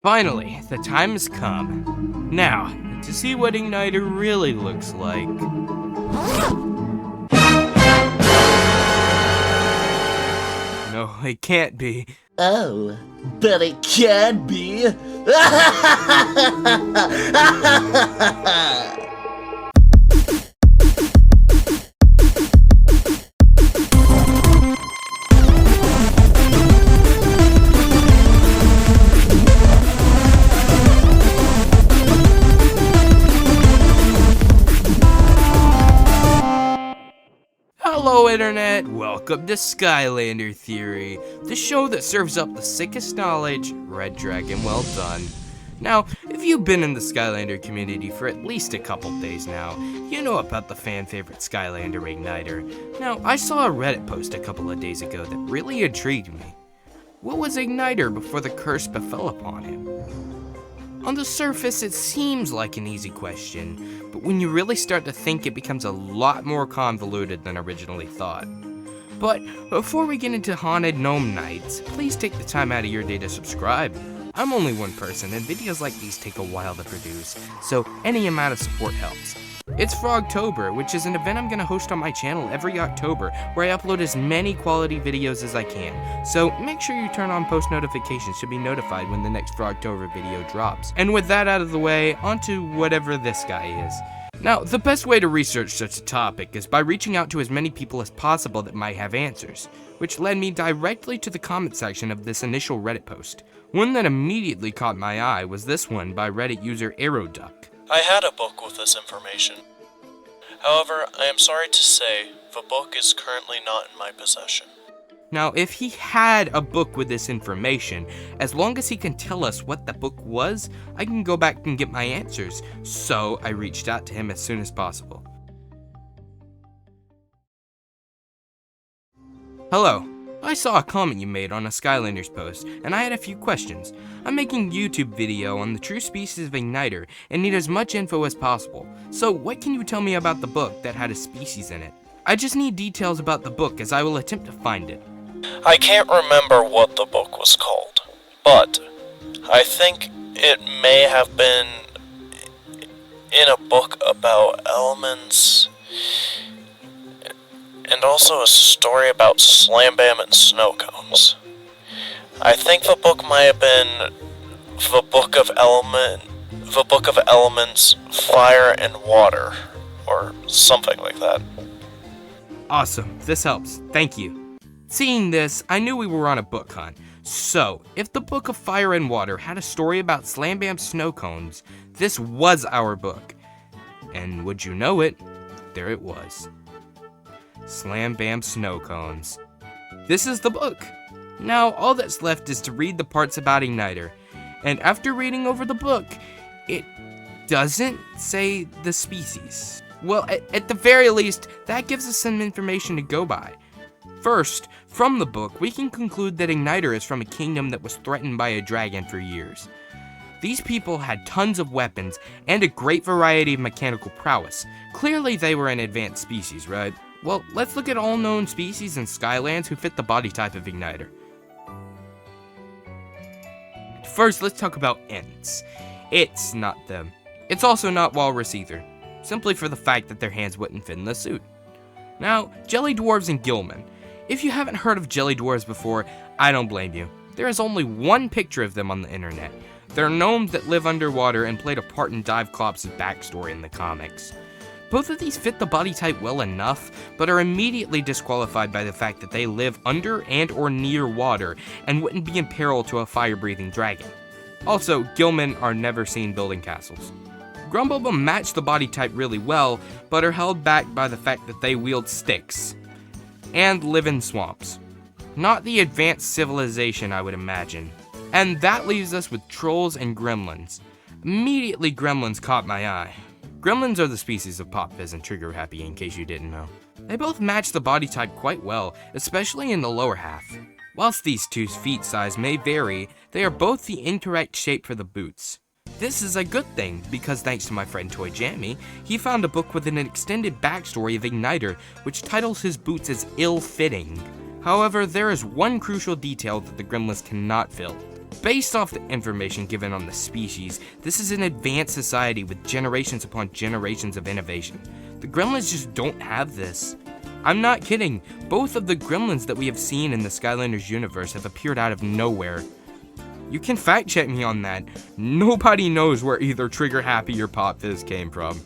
Finally, the time has come. Now, to see what Ignitor really looks like. No, it can't be. Oh, but it can be. Hello Internet, welcome to Skylander Theory, the show that serves up the sickest knowledge. Red Dragon, well done. Now, if you've been in the Skylander community for at least a couple days now, you know about the fan favorite Skylander Ignitor. Now, I saw a Reddit post a couple of days ago that really intrigued me. What was Ignitor before the curse befell upon him? On the surface, it seems like an easy question, but when you really start to think, it becomes a lot more convoluted than originally thought. But before we get into Haunted Gnome Nights, please take the time out of your day to subscribe. I'm only one person, and videos like these take a while to produce, so any amount of support helps. It's Frogtober, which is an event I'm going to host on my channel every October, where I upload as many quality videos as I can. So make sure you turn on post notifications to be notified when the next Frogtober video drops. And with that out of the way, on to whatever this guy is. Now, the best way to research such a topic is by reaching out to as many people as possible that might have answers, which led me directly to the comment section of this initial Reddit post. One that immediately caught my eye was this one by Reddit user AeroDuck. I had a book with this information. However, I am sorry to say, the book is currently not in my possession. Now, if he had a book with this information, as long as he can tell us what the book was, I can go back and get my answers. So I reached out to him as soon as possible. Hello. I saw a comment you made on a Skylanders post, and I had a few questions. I'm making a YouTube video on the true species of Ignitor and need as much info as possible. So what can you tell me about the book that had a species in it? I just need details about the book as I will attempt to find it. I can't remember what the book was called, but I think it may have been in a book about elements, and also a story about slam bam and snow cones. I think the book might have been the Book of Elements, Fire and Water, or something like that. Awesome, this helps, thank you. Seeing this, I knew we were on a book hunt. So, if the Book of Fire and Water had a story about slam bam snow cones, this was our book. And would you know it, there it was. Slam Bam Snow Cones. This is the book. Now, all that's left is to read the parts about Ignitor. And after reading over the book, it doesn't say the species. Well, at the very least, that gives us some information to go by. First, from the book, we can conclude that Ignitor is from a kingdom that was threatened by a dragon for years. These people had tons of weapons and a great variety of mechanical prowess. Clearly, they were an advanced species, right? Well, let's look at all known species in Skylands who fit the body type of Ignitor. First, let's talk about Ents. It's not them. It's also not Walrus either, simply for the fact that their hands wouldn't fit in the suit. Now, Jelly Dwarves and Gilman. If you haven't heard of Jelly Dwarves before, I don't blame you. There is only one picture of them on the internet. They're gnomes that live underwater and played a part in Diveclops' backstory in the comics. Both of these fit the body type well enough, but are immediately disqualified by the fact that they live under and or near water and wouldn't be in peril to a fire-breathing dragon. Also, Gilman are never seen building castles. Grumblebum match the body type really well, but are held back by the fact that they wield sticks and live in swamps. Not the advanced civilization I would imagine. And that leaves us with trolls and gremlins. Immediately, gremlins caught my eye. Gremlins are the species of Pop Fizz and Trigger Happy, in case you didn't know. They both match the body type quite well, especially in the lower half. Whilst these two's feet size may vary, they are both the incorrect shape for the boots. This is a good thing, because thanks to my friend Toy Jammy, he found a book with an extended backstory of Ignitor, which titles his boots as ill-fitting. However, there is one crucial detail that the gremlins cannot fill. Based off the information given on the species, this is an advanced society with generations upon generations of innovation. The gremlins just don't have this. I'm not kidding, both of the gremlins that we have seen in the Skylanders universe have appeared out of nowhere. You can fact check me on that. Nobody knows where either Trigger Happy or Pop Fizz came from.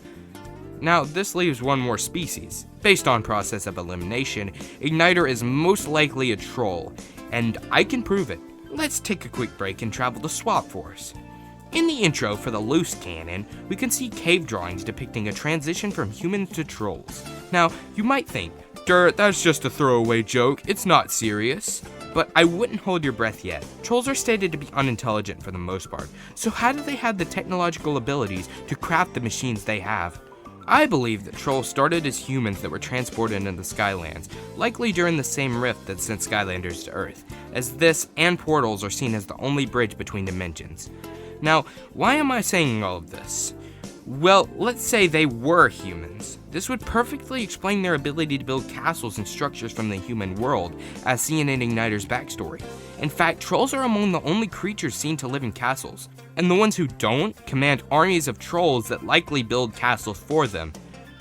Now, this leaves one more species. Based on process of elimination, Ignitor is most likely a troll, and I can prove it. Let's take a quick break and travel to Swap Force. In the intro for the loose cannon, we can see cave drawings depicting a transition from humans to trolls. Now, you might think, "Dirt, that's just a throwaway joke, it's not serious." But I wouldn't hold your breath yet. Trolls are stated to be unintelligent for the most part, so how do they have the technological abilities to craft the machines they have? I believe that trolls started as humans that were transported into the Skylands, likely during the same rift that sent Skylanders to Earth, as this and portals are seen as the only bridge between dimensions. Now, why am I saying all of this? Well, let's say they were humans. This would perfectly explain their ability to build castles and structures from the human world, as seen in Ignitor's backstory. In fact, trolls are among the only creatures seen to live in castles, and the ones who don't command armies of trolls that likely build castles for them.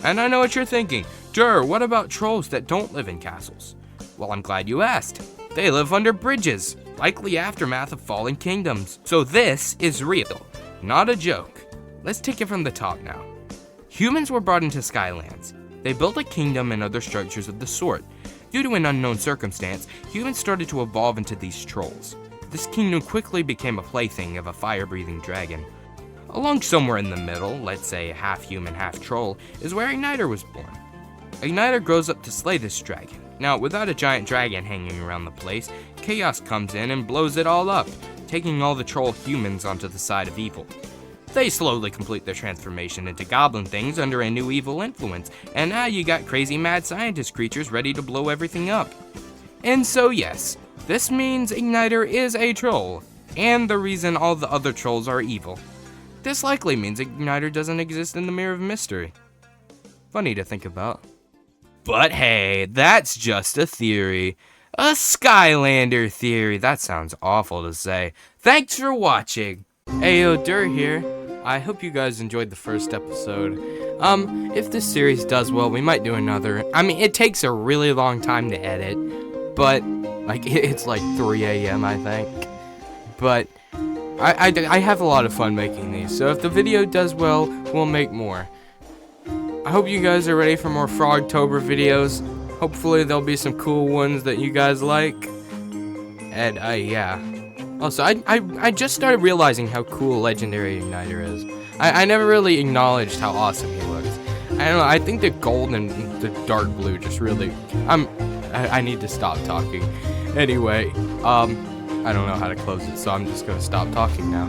And I know what you're thinking, what about trolls that don't live in castles? Well, I'm glad you asked. They live under bridges, likely aftermath of fallen kingdoms. So this is real, not a joke. Let's take it from the top now. Humans were brought into Skylands. They built a kingdom and other structures of the sort. Due to an unknown circumstance, humans started to evolve into these trolls. This kingdom quickly became a plaything of a fire-breathing dragon. Along somewhere in the middle, let's say half human, half troll, is where Ignitor was born. Ignitor grows up to slay this dragon. Now, without a giant dragon hanging around the place, chaos comes in and blows it all up, taking all the troll humans onto the side of evil. They slowly complete their transformation into goblin things under a new evil influence, and now you got crazy mad scientist creatures ready to blow everything up. And so yes, this means Ignitor is a troll, and the reason all the other trolls are evil. This likely means Ignitor doesn't exist in the Mirror of Mystery. Funny to think about. But hey, that's just a theory. A Skylander theory. That sounds awful to say. Thanks for watching. Ayo, Dur here. I hope you guys enjoyed the first episode. If this series does well, we might do another. I mean, it takes a really long time to edit, but like it's like 3 a.m. I think. But I have a lot of fun making these, so if the video does well, we'll make more. I hope you guys are ready for more Frogtober videos. Hopefully there'll be some cool ones that you guys like. And yeah. Also, I just started realizing how cool Legendary Ignitor is. I never really acknowledged how awesome he looks. I don't know, I think the gold and the dark blue just really... I need to stop talking. Anyway, I don't know how to close it, so I'm just gonna stop talking now.